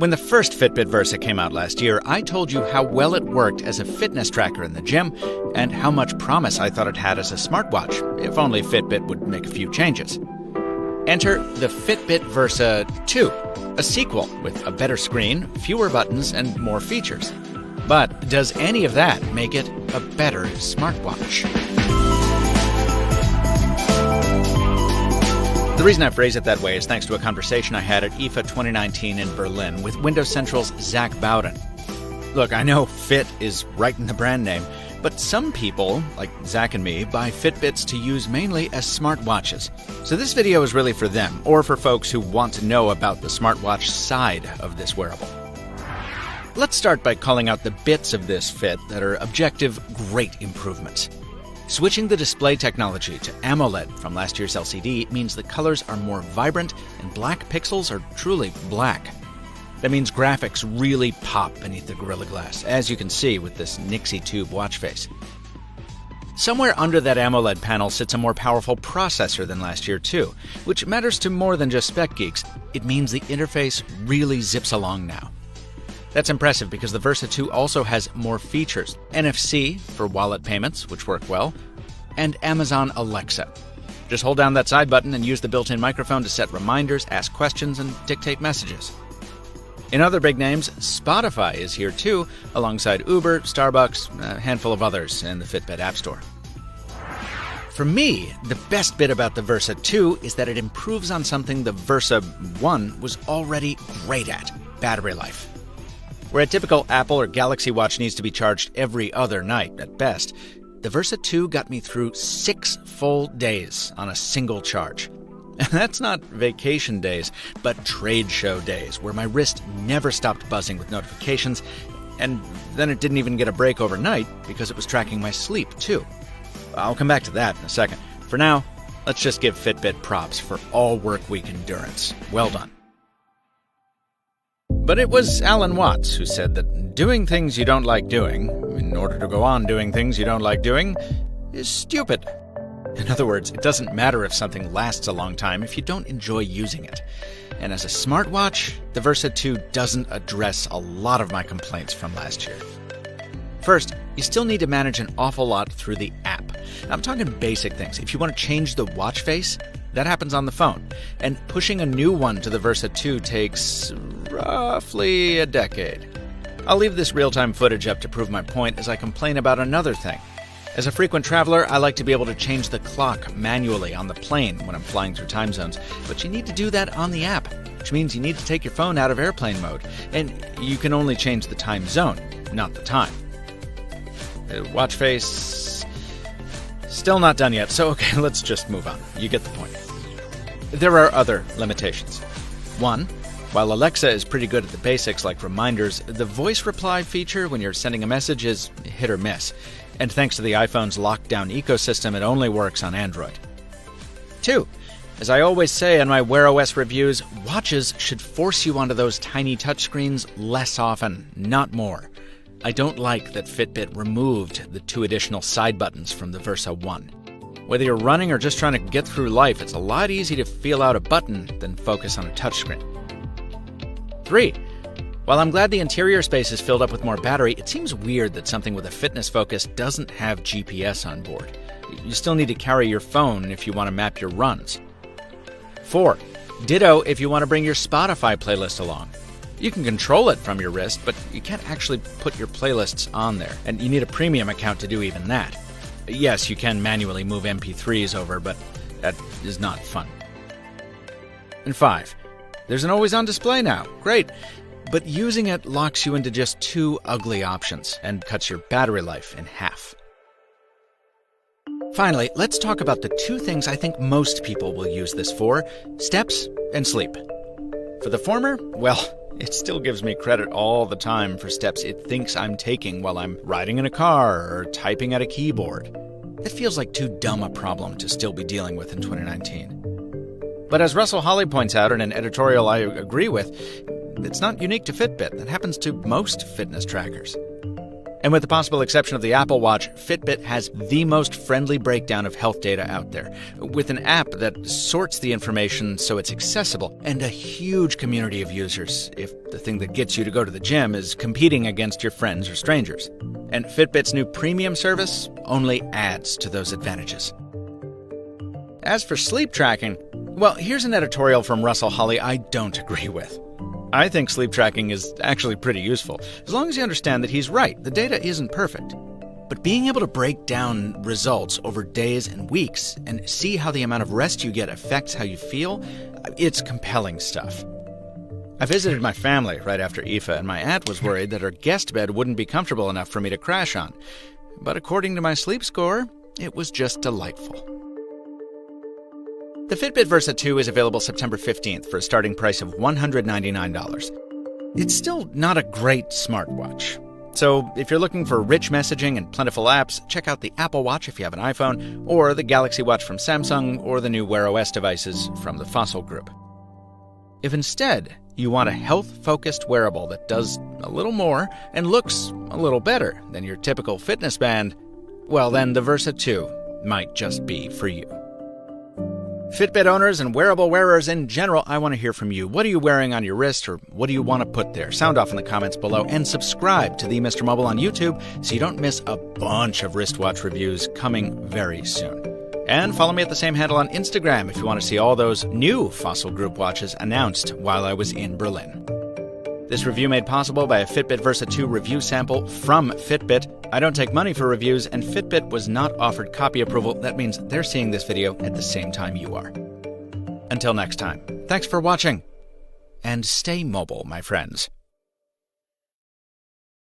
When the first Fitbit Versa came out last year, I told you how well it worked as a fitness tracker in the gym and how much promise I thought it had as a smartwatch, if only Fitbit would make a few changes. Enter the Fitbit Versa 2, a sequel with a better screen, fewer buttons, and more features. But does any of that make it a better smartwatch? The reason I phrase it that way is thanks to a conversation I had at IFA 2019 in Berlin with Windows Central's Zach Bowden. Look, I know Fit is right in the brand name, but some people, like Zach and me, buy Fitbits to use mainly as smartwatches. So this video is really for them, or for folks who want to know about the smartwatch side of this wearable. Let's start by calling out the bits of this Fit that are objective, great improvements. Switching the display technology to AMOLED from last year's LCD means the colors are more vibrant and black pixels are truly black. That means graphics really pop beneath the Gorilla Glass, as you can see with this Nixie tube watch face. Somewhere under that AMOLED panel sits a more powerful processor than last year too, which matters to more than just spec geeks. It means the interface really zips along now. That's impressive because the Versa 2 also has more features. NFC for wallet payments, which work well, and Amazon Alexa. Just hold down that side button and use the built-in microphone to set reminders, ask questions, and dictate messages. In other big names, Spotify is here too, alongside Uber, Starbucks, a handful of others in the Fitbit App Store. For me, the best bit about the Versa 2 is that it improves on something the Versa 1 was already great at: battery life. Where a typical Apple or Galaxy Watch needs to be charged every other night at best, the Versa 2 got me through 6 full days on a single charge. And that's not vacation days, but trade show days, where my wrist never stopped buzzing with notifications, and then it didn't even get a break overnight because it was tracking my sleep too. I'll come back to that in a second. For now, let's just give Fitbit props for all work week endurance. Well done. But it was Alan Watts who said that doing things you don't like doing, in order to go on doing things you don't like doing, is stupid. In other words, it doesn't matter if something lasts a long time if you don't enjoy using it. And as a smartwatch, the Versa 2 doesn't address a lot of my complaints from last year. First, you still need to manage an awful lot through the app. I'm talking basic things. If you want to change the watch face, that happens on the phone. And pushing a new one to the Versa 2 takes roughly a decade. I'll leave this real-time footage up to prove my point as I complain about another thing. As a frequent traveler, I like to be able to change the clock manually on the plane when I'm flying through time zones, but you need to do that on the app, which means you need to take your phone out of airplane mode, and you can only change the time zone, not the time. Watch face... still not done yet, so okay, let's just move on. You get the point. There are other limitations. One, while Alexa is pretty good at the basics like reminders, the voice reply feature when you're sending a message is hit or miss. And thanks to the iPhone's lockdown ecosystem, it only works on Android. 2, as I always say in my Wear OS reviews, watches should force you onto those tiny touchscreens less often, not more. I don't like that Fitbit removed the 2 additional side buttons from the Versa 1. Whether you're running or just trying to get through life, it's a lot easier to feel out a button than focus on a touchscreen. 3, while I'm glad the interior space is filled up with more battery, it seems weird that something with a fitness focus doesn't have GPS on board. You still need to carry your phone if you want to map your runs. 4, ditto if you want to bring your Spotify playlist along. You can control it from your wrist, but you can't actually put your playlists on there, and you need a premium account to do even that. Yes, you can manually move MP3s over, but that is not fun. And 5, there's an always-on display now. Great. But using it locks you into just 2 ugly options and cuts your battery life in half. Finally, let's talk about the 2 things I think most people will use this for: steps and sleep. For the former, well, it still gives me credit all the time for steps it thinks I'm taking while I'm riding in a car or typing at a keyboard. That feels like too dumb a problem to still be dealing with in 2019. But as Russell Hawley points out in an editorial I agree with, it's not unique to Fitbit. That happens to most fitness trackers. And with the possible exception of the Apple Watch, Fitbit has the most friendly breakdown of health data out there, with an app that sorts the information so it's accessible, and a huge community of users if the thing that gets you to go to the gym is competing against your friends or strangers. And Fitbit's new premium service only adds to those advantages. As for sleep tracking, well, here's an editorial from Russell Holly I don't agree with. I think sleep tracking is actually pretty useful, as long as you understand that he's right. The data isn't perfect. But being able to break down results over days and weeks and see how the amount of rest you get affects how you feel, it's compelling stuff. I visited my family right after IFA, and my aunt was worried that her guest bed wouldn't be comfortable enough for me to crash on. But according to my sleep score, it was just delightful. The Fitbit Versa 2 is available September 15th for a starting price of $199. It's still not a great smartwatch. So if you're looking for rich messaging and plentiful apps, check out the Apple Watch if you have an iPhone, or the Galaxy Watch from Samsung, or the new Wear OS devices from the Fossil Group. If instead you want a health-focused wearable that does a little more and looks a little better than your typical fitness band, well then the Versa 2 might just be for you. Fitbit owners and wearable wearers in general, I want to hear from you. What are you wearing on your wrist, or what do you want to put there? Sound off in the comments below, and subscribe to the Mr. Mobile on YouTube so you don't miss a bunch of wristwatch reviews coming very soon. And follow me at the same handle on Instagram if you want to see all those new Fossil Group watches announced while I was in Berlin. This review made possible by a Fitbit Versa 2 review sample from Fitbit. I don't take money for reviews, and Fitbit was not offered copy approval. That means they're seeing this video at the same time you are. Until next time, thanks for watching, and stay mobile, my friends.